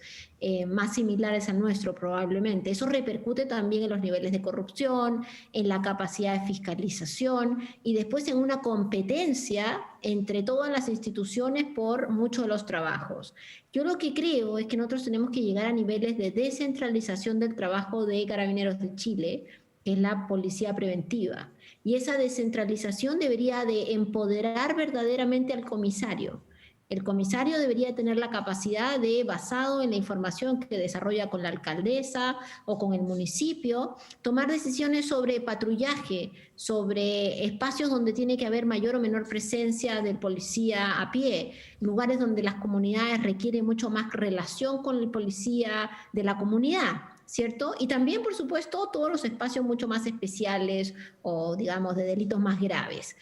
más similares al nuestro probablemente, eso repercute también en los niveles de corrupción, en la capacidad de fiscalización y después en una competencia entre todas las instituciones por muchos de los trabajos. Yo lo que creo es que nosotros tenemos que llegar a niveles de descentralización del trabajo de Carabineros de Chile, que es la policía preventiva. Y esa descentralización debería de empoderar verdaderamente al comisario. El comisario debería tener la capacidad de, basado en la información que desarrolla con la alcaldesa o con el municipio, tomar decisiones sobre patrullaje, sobre espacios donde tiene que haber mayor o menor presencia del policía a pie, lugares donde las comunidades requieren mucho más relación con el policía de la comunidad, ¿cierto? Y también, por supuesto, todos los espacios mucho más especiales o, digamos, de delitos más graves.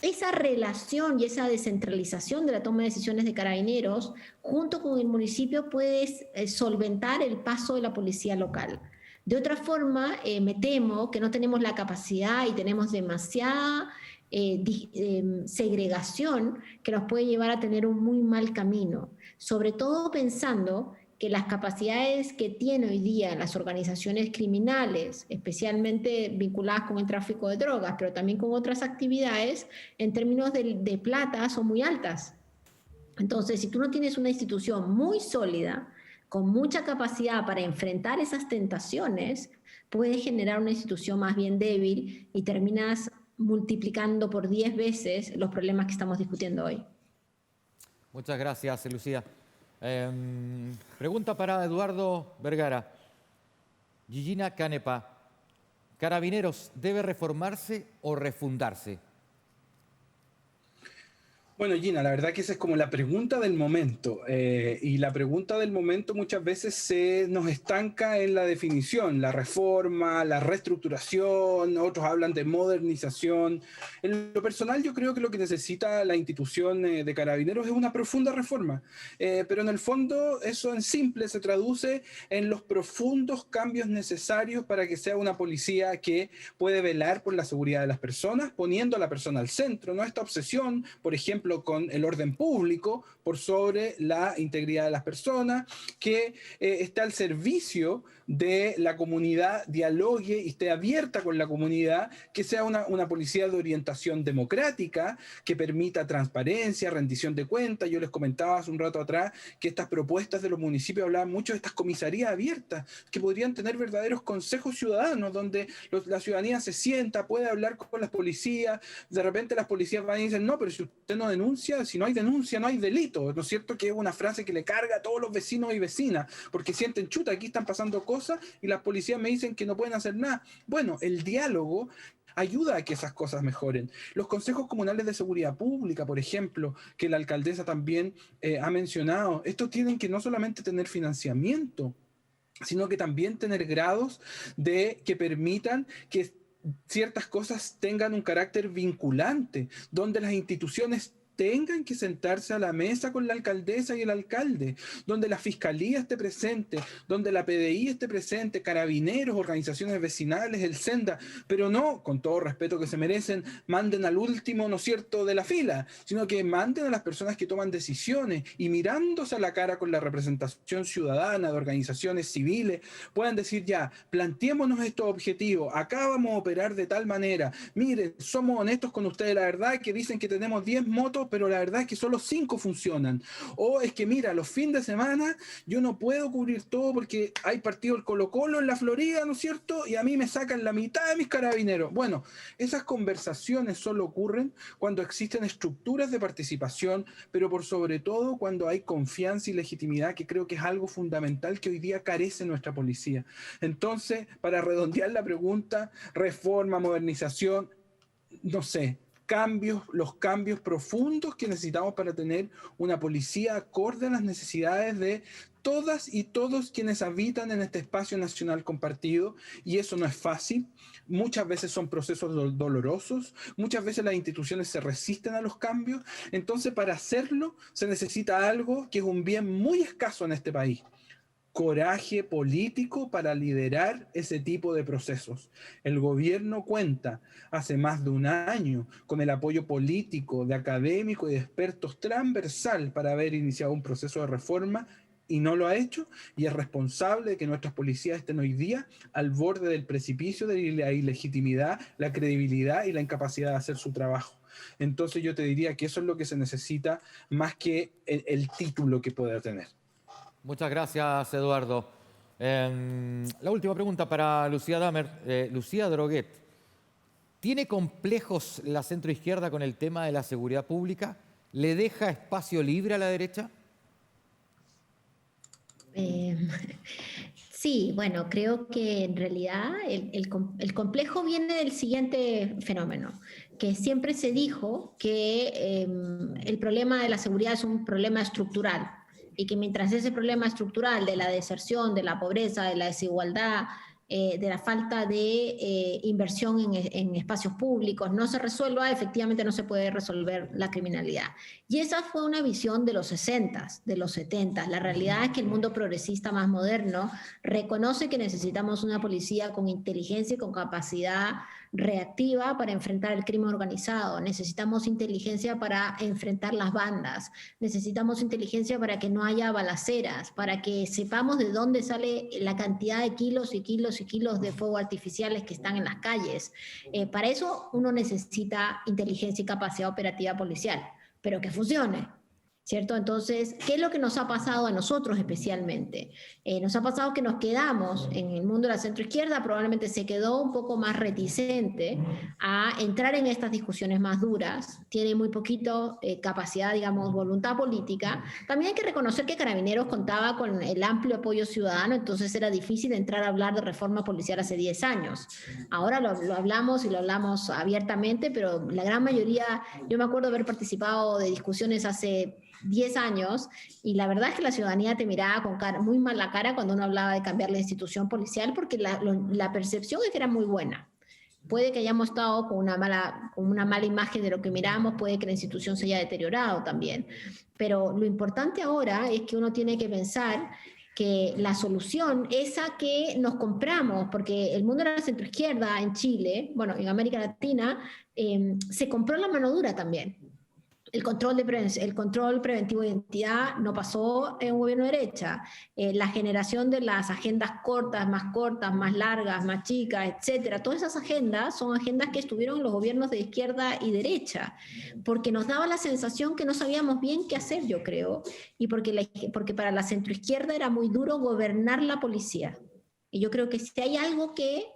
Esa relación y esa descentralización de la toma de decisiones de Carabineros, junto con el municipio, puede solventar el paso de la policía local. De otra forma, me temo que no tenemos la capacidad y tenemos demasiada segregación que nos puede llevar a tener un muy mal camino, sobre todo pensando que las capacidades que tienen hoy día las organizaciones criminales, especialmente vinculadas con el tráfico de drogas, pero también con otras actividades, en términos de plata, son muy altas. Entonces, si tú no tienes una institución muy sólida, con mucha capacidad para enfrentar esas tentaciones, puedes generar una institución más bien débil y terminas multiplicando por 10 veces los problemas que estamos discutiendo hoy. Muchas gracias, Lucía. Pregunta para Eduardo Vergara. Gigina Canepa, ¿Carabineros debe reformarse o refundarse? Bueno, Gina, la verdad que esa es como la pregunta del momento, y la pregunta del momento muchas veces se nos estanca en la definición, la reforma, la reestructuración, otros hablan de modernización. En lo personal yo creo que lo que necesita la institución de Carabineros es una profunda reforma, pero en el fondo eso en simple se traduce en los profundos cambios necesarios para que sea una policía que puede velar por la seguridad de las personas, poniendo a la persona al centro, no esta obsesión, por ejemplo, con el orden público por sobre la integridad de las personas, que esté al servicio de la comunidad, dialogue y esté abierta con la comunidad, que sea una policía de orientación democrática, que permita transparencia, rendición de cuentas. Yo les comentaba hace un rato atrás que estas propuestas de los municipios hablaban mucho de estas comisarías abiertas, que podrían tener verdaderos consejos ciudadanos, donde la ciudadanía se sienta, puede hablar con las policías. De repente las policías van y dicen, no, pero si usted no denuncia, si no hay denuncia, no hay delito. ¿No es cierto? Que es una frase que le carga a todos los vecinos y vecinas, porque sienten, chuta, aquí están pasando cosas y las policías me dicen que no pueden hacer nada. Bueno, el diálogo ayuda a que esas cosas mejoren. Los consejos comunales de seguridad pública, por ejemplo, que la alcaldesa también ha mencionado, estos tienen que no solamente tener financiamiento, sino que también tener grados de que permitan que ciertas cosas tengan un carácter vinculante, donde las instituciones tengan que sentarse a la mesa con la alcaldesa y el alcalde, donde la fiscalía esté presente, donde la PDI esté presente, carabineros, organizaciones vecinales, el SENDA, pero no, con todo respeto que se merecen, manden al último, ¿no es cierto?, de la fila, sino que manden a las personas que toman decisiones y mirándose a la cara con la representación ciudadana de organizaciones civiles, puedan decir ya, planteémonos estos objetivos, acá vamos a operar de tal manera, miren, somos honestos con ustedes, la verdad que dicen que tenemos 10 motos, pero la verdad es que solo 5 funcionan. O es que mira, los fines de semana yo no puedo cubrir todo porque hay partido el Colo-Colo en la Florida, ¿no es cierto? Y a mí me sacan la mitad de mis carabineros. Bueno, esas conversaciones solo ocurren cuando existen estructuras de participación, pero por sobre todo cuando hay confianza y legitimidad, que creo que es algo fundamental que hoy día carece nuestra policía. Entonces, para redondear la pregunta, reforma, modernización, no sé, los cambios profundos que necesitamos para tener una policía acorde a las necesidades de todas y todos quienes habitan en este espacio nacional compartido, y eso no es fácil. Muchas veces son procesos dolorosos, muchas veces las instituciones se resisten a los cambios. Entonces, para hacerlo se necesita algo que es un bien muy escaso en este país: coraje político para liderar ese tipo de procesos. El gobierno cuenta hace más de un año con el apoyo político, de académicos y de expertos transversal para haber iniciado un proceso de reforma y no lo ha hecho, y es responsable de que nuestras policías estén hoy día al borde del precipicio de la ilegitimidad, la credibilidad y la incapacidad de hacer su trabajo. Entonces yo te diría que eso es lo que se necesita más que el título que pueda tener. Muchas gracias, Eduardo. La última pregunta para Lucía Damer. Lucía Droguet, ¿tiene complejos la centroizquierda con el tema de la seguridad pública? ¿Le deja espacio libre a la derecha? Sí, bueno, creo que en realidad el complejo viene del siguiente fenómeno, que siempre se dijo que el problema de la seguridad es un problema estructural, y que mientras ese problema estructural de la deserción, de la pobreza, de la desigualdad, de la falta de inversión en espacios públicos no se resuelva, efectivamente no se puede resolver la criminalidad. Y esa fue una visión de los 60s, de los 70s. La realidad es que el mundo progresista más moderno reconoce que necesitamos una policía con inteligencia y con capacidad reactiva para enfrentar el crimen organizado. Necesitamos inteligencia para enfrentar las bandas. Necesitamos inteligencia para que no haya balaceras, para que sepamos de dónde sale la cantidad de kilos y kilos y kilos de fuegos artificiales que están en las calles. Para eso uno necesita inteligencia y capacidad operativa policial, pero que funcione. ¿cierto? Entonces, ¿qué es lo que nos ha pasado a nosotros especialmente? Nos ha pasado que nos quedamos en el mundo de la centroizquierda, probablemente se quedó un poco más reticente a entrar en estas discusiones más duras, tiene muy poquito capacidad, digamos, voluntad política. También hay que reconocer que Carabineros contaba con el amplio apoyo ciudadano, entonces era difícil entrar a hablar de reforma policial hace 10 años. Ahora lo hablamos y lo hablamos abiertamente, pero la gran mayoría, yo me acuerdo haber participado de discusiones hace 10 años, y la verdad es que la ciudadanía te miraba con muy mala cara cuando uno hablaba de cambiar la institución policial, porque la percepción es que era muy buena. Puede que hayamos estado con una mala imagen de lo que miramos, puede que la institución se haya deteriorado también, pero lo importante ahora es que uno tiene que pensar que la solución es a que nos compramos, porque el mundo de la centroizquierda en Chile, bueno, en América Latina, se compró la mano dura también. El control preventivo de identidad no pasó en un gobierno de derecha. La generación de las agendas cortas, más largas, más chicas, etcétera. Todas esas agendas son agendas que estuvieron en los gobiernos de izquierda y derecha, porque nos daba la sensación que no sabíamos bien qué hacer, yo creo, y porque para la centroizquierda era muy duro gobernar la policía. Y yo creo que si hay algo que,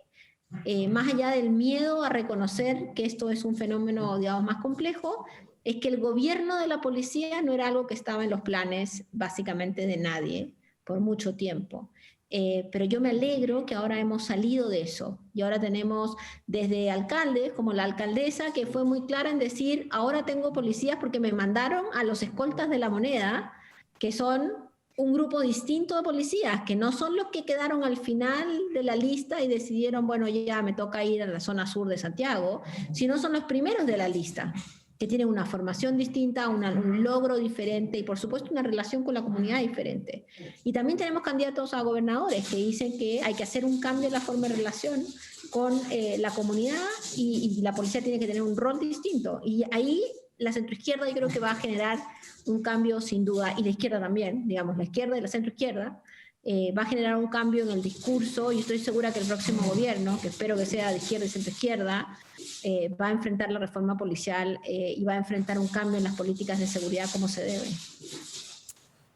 más allá del miedo a reconocer que esto es un fenómeno, digamos, más complejo, es que el gobierno de la policía no era algo que estaba en los planes básicamente de nadie por mucho tiempo. Pero yo me alegro que ahora hemos salido de eso y ahora tenemos desde alcaldes como la alcaldesa que fue muy clara en decir, ahora tengo policías porque me mandaron a los escoltas de la moneda, que son un grupo distinto de policías, que no son los que quedaron al final de la lista y decidieron, bueno, ya me toca ir a la zona sur de Santiago, sino son los primeros de la lista, que tienen una formación distinta, un logro diferente y por supuesto una relación con la comunidad diferente. Y también tenemos candidatos a gobernadores que dicen que hay que hacer un cambio en la forma de relación con la comunidad y la policía tiene que tener un rol distinto. Y ahí la centroizquierda yo creo que va a generar un cambio sin duda, y la izquierda también, digamos, la izquierda y la centroizquierda, va a generar un cambio en el discurso y estoy segura que el próximo gobierno, que espero que sea de izquierda y centroizquierda, va a enfrentar la reforma policial y va a enfrentar un cambio en las políticas de seguridad como se debe.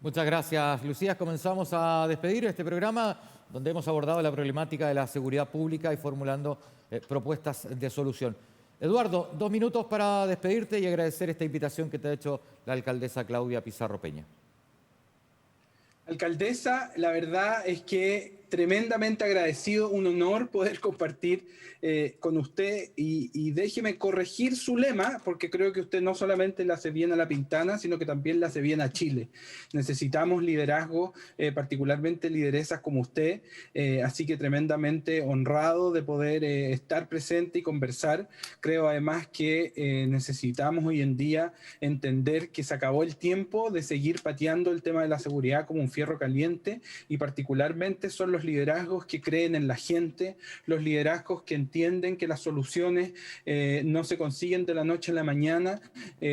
Muchas gracias, Lucía. Comenzamos a despedir este programa donde hemos abordado la problemática de la seguridad pública y formulando propuestas de solución. Eduardo, 2 minutos para despedirte y agradecer esta invitación que te ha hecho la alcaldesa Claudia Pizarro Peña. Alcaldesa, la verdad es que tremendamente agradecido, un honor poder compartir con usted y déjeme corregir su lema, porque creo que usted no solamente le hace bien a La Pintana, sino que también le hace bien a Chile. Necesitamos liderazgo, particularmente lideresas como usted, así que tremendamente honrado de poder estar presente y conversar. Creo además que necesitamos hoy en día entender que se acabó el tiempo de seguir pateando el tema de la seguridad como un fierro caliente y particularmente son los liderazgos que creen en la gente, los liderazgos que entienden que las soluciones no se consiguen de la noche a la mañana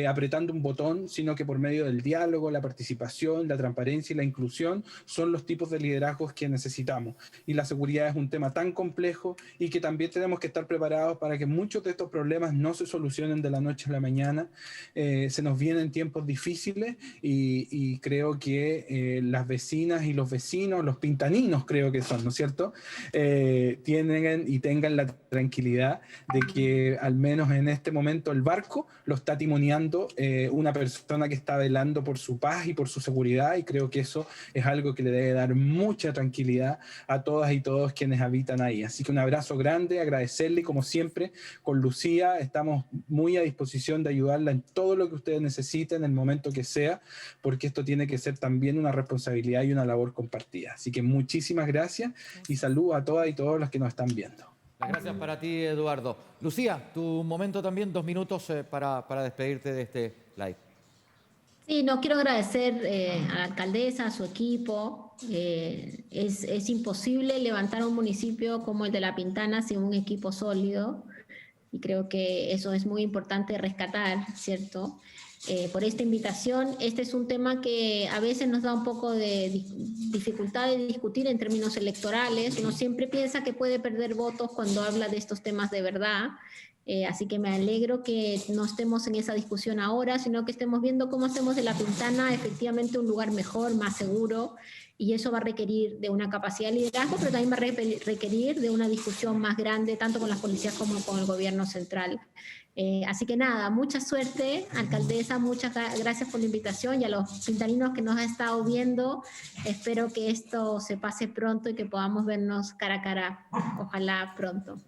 apretando un botón, sino que por medio del diálogo, la participación, la transparencia y la inclusión son los tipos de liderazgos que necesitamos. Y la seguridad es un tema tan complejo y que también tenemos que estar preparados para que muchos de estos problemas no se solucionen de la noche a la mañana. Se nos vienen tiempos difíciles y creo que las vecinas y los vecinos, los pintaninos creo que son, ¿no es cierto? Tienen y tengan la tranquilidad de que al menos en este momento el barco lo está timoneando una persona que está velando por su paz y por su seguridad y creo que eso es algo que le debe dar mucha tranquilidad a todas y todos quienes habitan ahí. Así que un abrazo grande, agradecerle y como siempre con Lucía estamos muy a disposición de ayudarla en todo lo que ustedes necesiten en el momento que sea, porque esto tiene que ser también una responsabilidad y una labor compartida. Así que muchísimas gracias y saludos a todas y todos los que nos están viendo. Las gracias para ti, Eduardo. Lucía, tu momento también, 2 minutos para despedirte de este live. Sí, no quiero agradecer a la alcaldesa, a su equipo. Es imposible levantar un municipio como el de La Pintana sin un equipo sólido y creo que eso es muy importante rescatar, ¿cierto? Por esta invitación. Este es un tema que a veces nos da un poco de dificultad de discutir en términos electorales. Uno siempre piensa que puede perder votos cuando habla de estos temas de verdad, Así que me alegro que no estemos en esa discusión ahora, sino que estemos viendo cómo hacemos de La Pintana efectivamente un lugar mejor, más seguro, y eso va a requerir de una capacidad de liderazgo, pero también va a requerir de una discusión más grande, tanto con las policías como con el gobierno central. Así que nada, mucha suerte, alcaldesa, muchas gracias por la invitación, y a los pintaninos que nos han estado viendo, espero que esto se pase pronto y que podamos vernos cara a cara, ojalá pronto.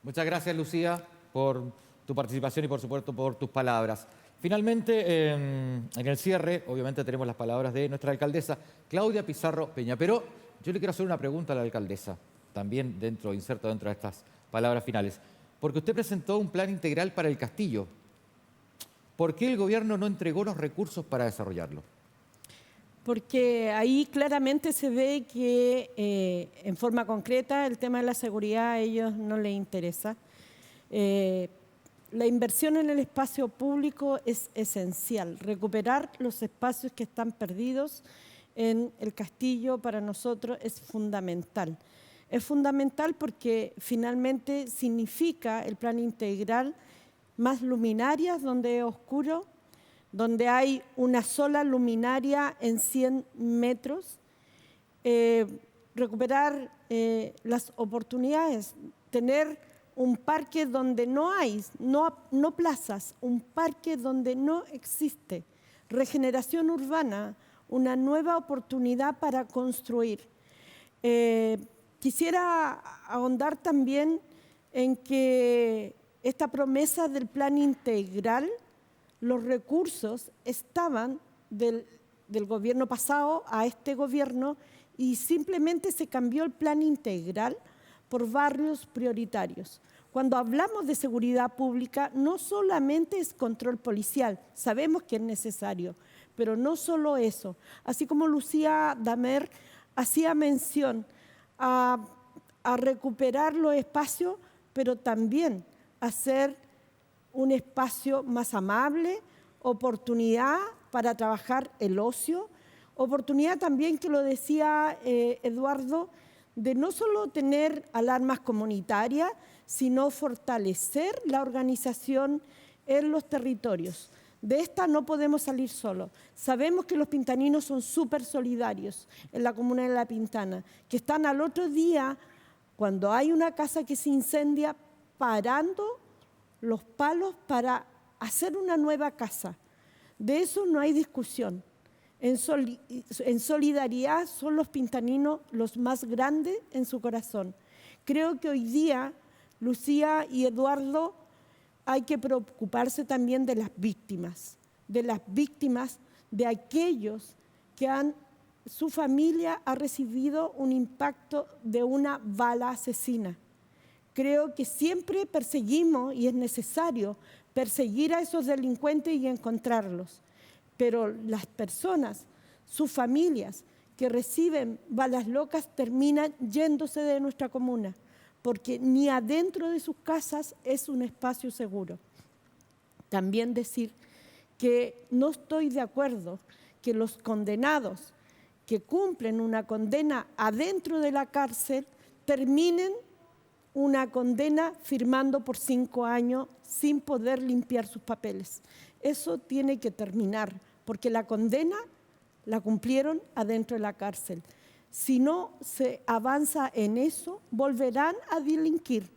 Muchas gracias, Lucía, por tu participación y, por supuesto, por tus palabras. Finalmente, en el cierre, obviamente tenemos las palabras de nuestra alcaldesa, Claudia Pizarro Peña. Pero yo le quiero hacer una pregunta a la alcaldesa, también inserto dentro de estas palabras finales. Porque usted presentó un plan integral para el castillo. ¿Por qué el gobierno no entregó los recursos para desarrollarlo? Porque ahí claramente se ve que en forma concreta el tema de la seguridad a ellos no les interesa. La inversión en el espacio público es esencial. Recuperar los espacios que están perdidos en el castillo para nosotros es fundamental. Es fundamental porque finalmente significa el plan integral más luminarias donde es oscuro, donde hay una sola luminaria en 100 metros, recuperar las oportunidades, tener un parque donde no hay, no plazas, un parque donde no existe, regeneración urbana, una nueva oportunidad para construir. Quisiera ahondar también en que esta promesa del plan integral, los recursos estaban del gobierno pasado a este gobierno y simplemente se cambió el plan integral por barrios prioritarios. Cuando hablamos de seguridad pública, no solamente es control policial, sabemos que es necesario, pero no solo eso. Así como Lucía Damer hacía mención a recuperar los espacios, pero también hacer un espacio más amable, oportunidad para trabajar el ocio, oportunidad también, que lo decía Eduardo, de no solo tener alarmas comunitarias, sino fortalecer la organización en los territorios. De esta no podemos salir solos. Sabemos que los pintaninos son súper solidarios en la comuna de La Pintana, que están al otro día, cuando hay una casa que se incendia, parando los palos para hacer una nueva casa. De eso no hay discusión. En solidaridad son los pintaninos los más grandes en su corazón. Creo que hoy día, Lucía y Eduardo, hay que preocuparse también de las víctimas de aquellos que su familia ha recibido un impacto de una bala asesina. Creo que siempre perseguimos, y es necesario perseguir a esos delincuentes y encontrarlos. Pero las personas, sus familias que reciben balas locas terminan yéndose de nuestra comuna, porque ni adentro de sus casas es un espacio seguro. También decir que no estoy de acuerdo que los condenados que cumplen una condena adentro de la cárcel terminen una condena firmando por 5 años sin poder limpiar sus papeles. Eso tiene que terminar, porque la condena la cumplieron adentro de la cárcel. Si no se avanza en eso, volverán a delinquir.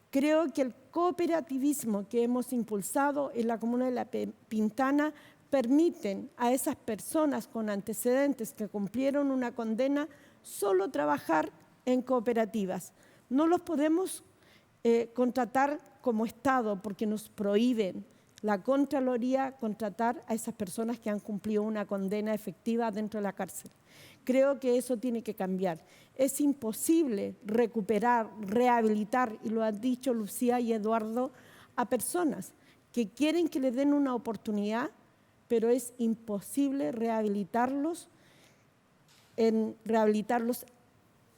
Creo que el cooperativismo que hemos impulsado en la comuna de La Pintana permiten a esas personas con antecedentes que cumplieron una condena solo trabajar en cooperativas. No los podemos contratar como Estado porque nos prohíben la Contraloría contratar a esas personas que han cumplido una condena efectiva dentro de la cárcel. Creo que eso tiene que cambiar. Es imposible recuperar, rehabilitar, y lo han dicho Lucía y Eduardo, a personas que quieren que le den una oportunidad, pero es imposible rehabilitarlos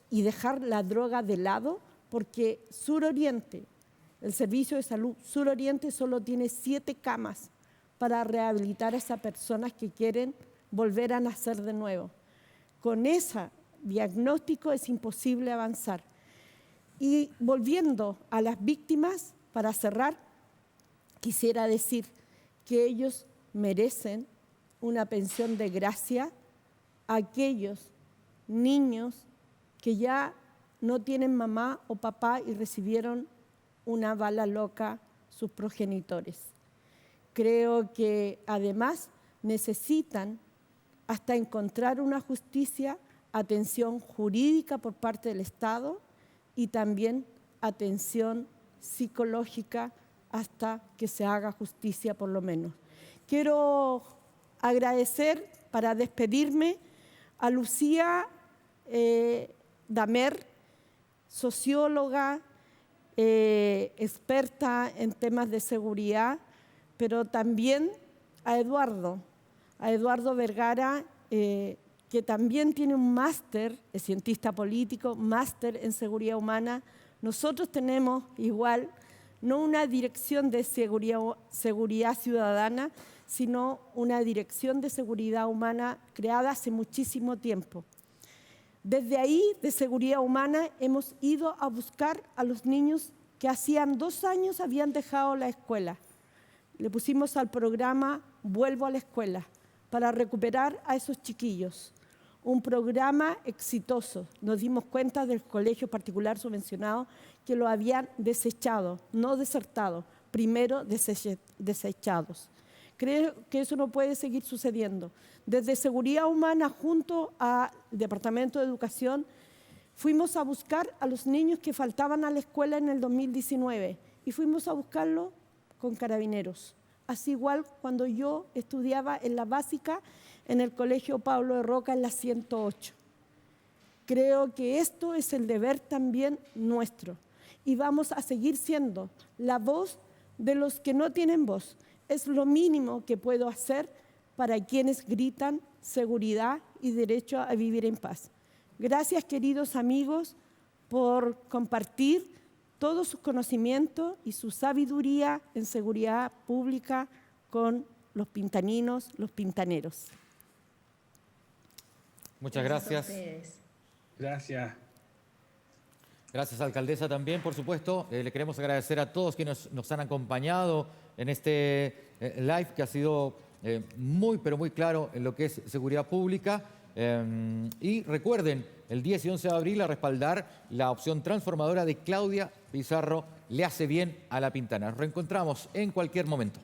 y dejar la droga de lado, porque Suroriente, el Servicio de Salud Suroriente, solo tiene 7 camas para rehabilitar a esas personas que quieren volver a nacer de nuevo. Con ese diagnóstico es imposible avanzar. Y volviendo a las víctimas, para cerrar, quisiera decir que ellos merecen una pensión de gracia a aquellos niños que ya no tienen mamá o papá y recibieron una bala loca sus progenitores. Creo que además necesitan hasta encontrar una justicia, atención jurídica por parte del Estado y también atención psicológica hasta que se haga justicia por lo menos. Quiero agradecer para despedirme a Lucía Damer, socióloga, experta en temas de seguridad, pero también a Eduardo Vergara, que también tiene un máster, es cientista político, máster en seguridad humana. Nosotros tenemos igual, no una dirección de seguridad ciudadana, sino una dirección de seguridad humana creada hace muchísimo tiempo. Desde ahí, de seguridad humana, hemos ido a buscar a los niños que hacían 2 años habían dejado la escuela. Le pusimos al programa Vuelvo a la Escuela para recuperar a esos chiquillos. Un programa exitoso. Nos dimos cuenta del colegio particular subvencionado que lo habían desechado, no desertado, primero desechados. Creo que eso no puede seguir sucediendo. Desde Seguridad Humana, junto al Departamento de Educación, fuimos a buscar a los niños que faltaban a la escuela en el 2019 y fuimos a buscarlos con Carabineros. Así igual cuando yo estudiaba en la básica en el Colegio Pablo de Roca en la 108. Creo que esto es el deber también nuestro y vamos a seguir siendo la voz de los que no tienen voz. Es lo mínimo que puedo hacer para quienes gritan seguridad y derecho a vivir en paz. Gracias, queridos amigos, por compartir todo su conocimiento y su sabiduría en seguridad pública con los pintaninos, los pintaneros. Muchas gracias. Gracias. Gracias, alcaldesa, también, por supuesto. Le queremos agradecer a todos quienes nos han acompañado en este live que ha sido muy, pero muy claro en lo que es seguridad pública. Y recuerden, el 10 y 11 de abril a respaldar la opción transformadora de Claudia Pizarro. Le hace bien a La Pintana. Nos reencontramos en cualquier momento.